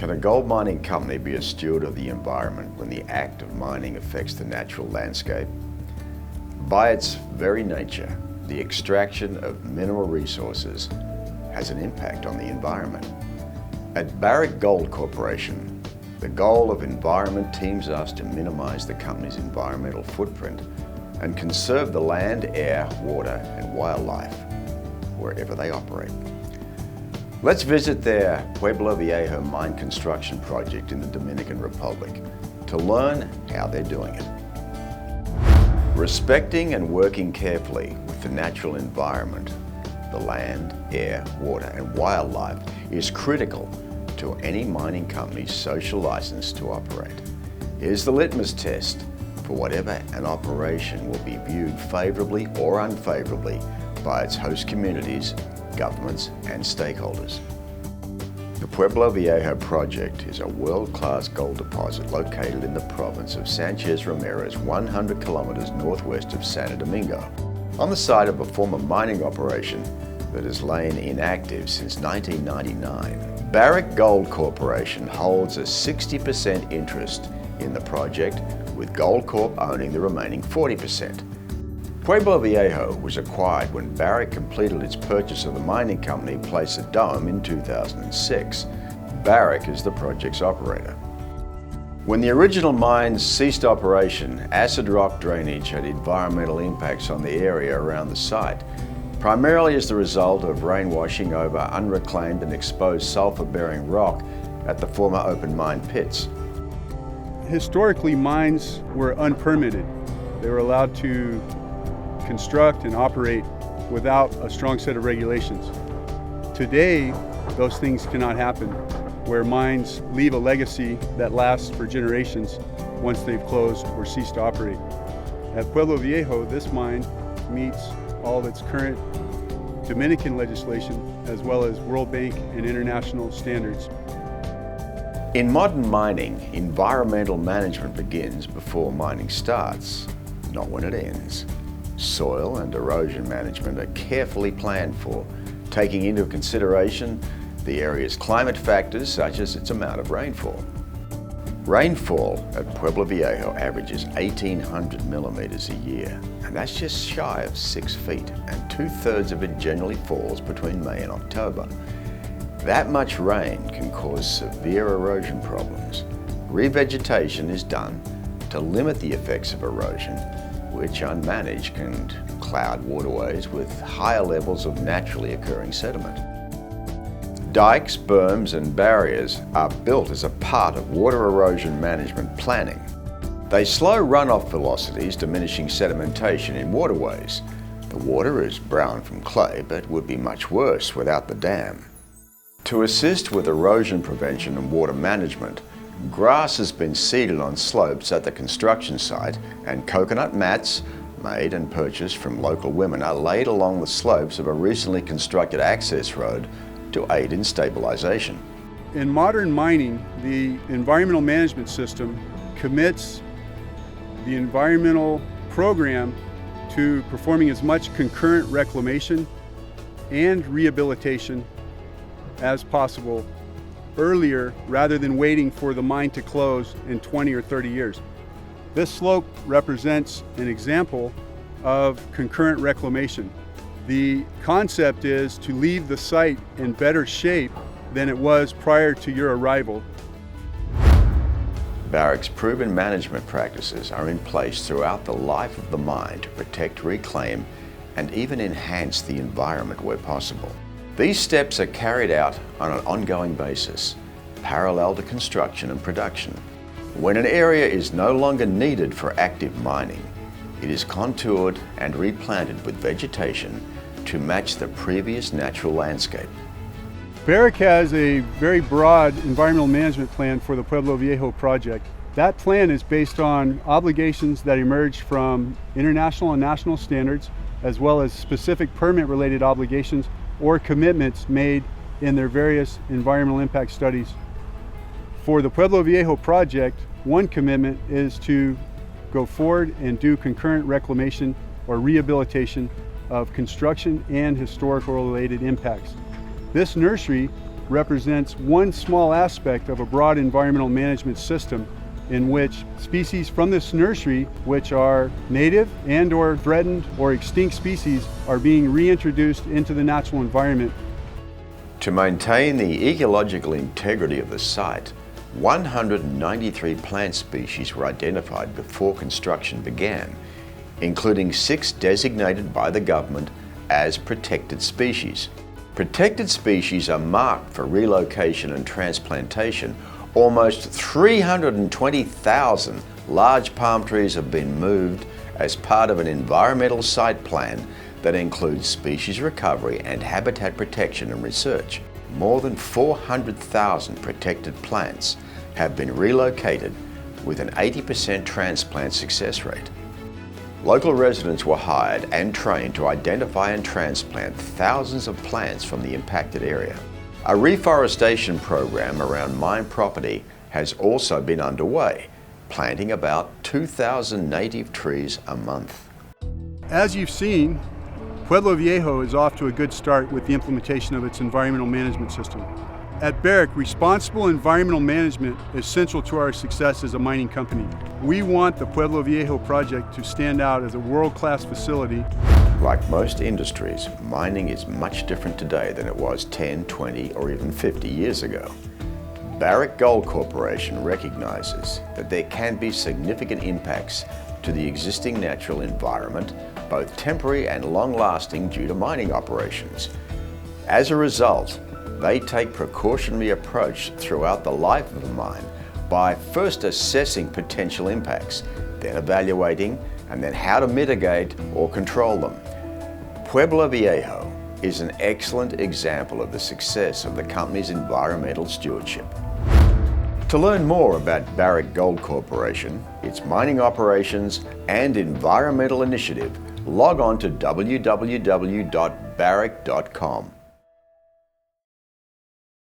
Can a gold mining company be a steward of the environment when the act of mining affects the natural landscape? By its very nature, the extraction of mineral resources has an impact on the environment. At Barrick Gold Corporation, the goal of environment teams us to minimize the company's environmental footprint and conserve the land, air, water, and wildlife wherever they operate. Let's visit their Pueblo Viejo mine construction project in the Dominican Republic to learn how they're doing it. Respecting and working carefully with the natural environment, the land, air, water, and wildlife is critical to any mining company's social license to operate. Here's the litmus test for whatever an operation will be viewed favorably or unfavorably by its host communities, governments, and stakeholders. The Pueblo Viejo project is a world-class gold deposit located in the province of Sanchez Ramirez, 100 kilometers northwest of Santo Domingo, on the site of a former mining operation that has lain inactive since 1999. Barrick Gold Corporation holds a 60% interest in the project, with Goldcorp owning the remaining 40%. Pueblo Viejo was acquired when Barrick completed its purchase of the mining company Placer Dome in 2006. Barrick is the project's operator. When the original mines ceased operation, acid rock drainage had environmental impacts on the area around the site, primarily as the result of rain washing over unreclaimed and exposed sulfur-bearing rock at the former open mine pits. Historically, mines were unpermitted. They were allowed to construct and operate without a strong set of regulations. Today, those things cannot happen, where mines leave a legacy that lasts for generations once they've closed or ceased to operate. At Pueblo Viejo, this mine meets all of its current Dominican legislation as well as World Bank and international standards. In modern mining, environmental management begins before mining starts, not when it ends. Soil and erosion management are carefully planned for, taking into consideration the area's climate factors such as its amount of rainfall. Rainfall at Pueblo Viejo averages 1,800 millimeters a year, and that's just shy of 6 feet, and 2/3 of it generally falls between May and October. That much rain can cause severe erosion problems. Revegetation is done to limit the effects of erosion, which unmanaged can cloud waterways with higher levels of naturally occurring sediment. Dikes, berms, and barriers are built as a part of water erosion management planning. They slow runoff velocities, diminishing sedimentation in waterways. The water is brown from clay, but would be much worse without the dam. To assist with erosion prevention and water management, grass has been seeded on slopes at the construction site, and coconut mats, made and purchased from local women, are laid along the slopes of a recently constructed access road to aid in stabilization. In modern mining, the environmental management system commits the environmental program to performing as much concurrent reclamation and rehabilitation as possible earlier rather than waiting for the mine to close in 20 or 30 years. This slope represents an example of concurrent reclamation. The concept is to leave the site in better shape than it was prior to your arrival. Barrick's proven management practices are in place throughout the life of the mine to protect, reclaim, and even enhance the environment where possible. These steps are carried out on an ongoing basis, parallel to construction and production. When an area is no longer needed for active mining, it is contoured and replanted with vegetation to match the previous natural landscape. Barrick has a very broad environmental management plan for the Pueblo Viejo project. That plan is based on obligations that emerge from international and national standards, as well as specific permit-related obligations or commitments made in their various environmental impact studies. For the Pueblo Viejo project, one commitment is to go forward and do concurrent reclamation or rehabilitation of construction and historical related impacts. This nursery represents one small aspect of a broad environmental management system in which species from this nursery, which are native and or threatened or extinct species, are being reintroduced into the natural environment. To maintain the ecological integrity of the site, 193 plant species were identified before construction began, including 6 designated by the government as protected species. Protected species are marked for relocation and transplantation. Almost 320,000 large palm trees have been moved as part of an environmental site plan that includes species recovery and habitat protection and research. More than 400,000 protected plants have been relocated with an 80% transplant success rate. Local residents were hired and trained to identify and transplant thousands of plants from the impacted area. A reforestation program around mine property has also been underway, planting about 2,000 native trees a month. As you've seen, Pueblo Viejo is off to a good start with the implementation of its environmental management system. At Barrick, responsible environmental management is central to our success as a mining company. We want the Pueblo Viejo project to stand out as a world-class facility. Like most industries, mining is much different today than it was 10, 20, or even 50 years ago. Barrick Gold Corporation recognizes that there can be significant impacts to the existing natural environment, both temporary and long-lasting due to mining operations. As a result, they take precautionary approach throughout the life of a mine by first assessing potential impacts, then evaluating, and then how to mitigate or control them. Pueblo Viejo is an excellent example of the success of the company's environmental stewardship. To learn more about Barrick Gold Corporation, its mining operations and environmental initiative, log on to www.barrick.com.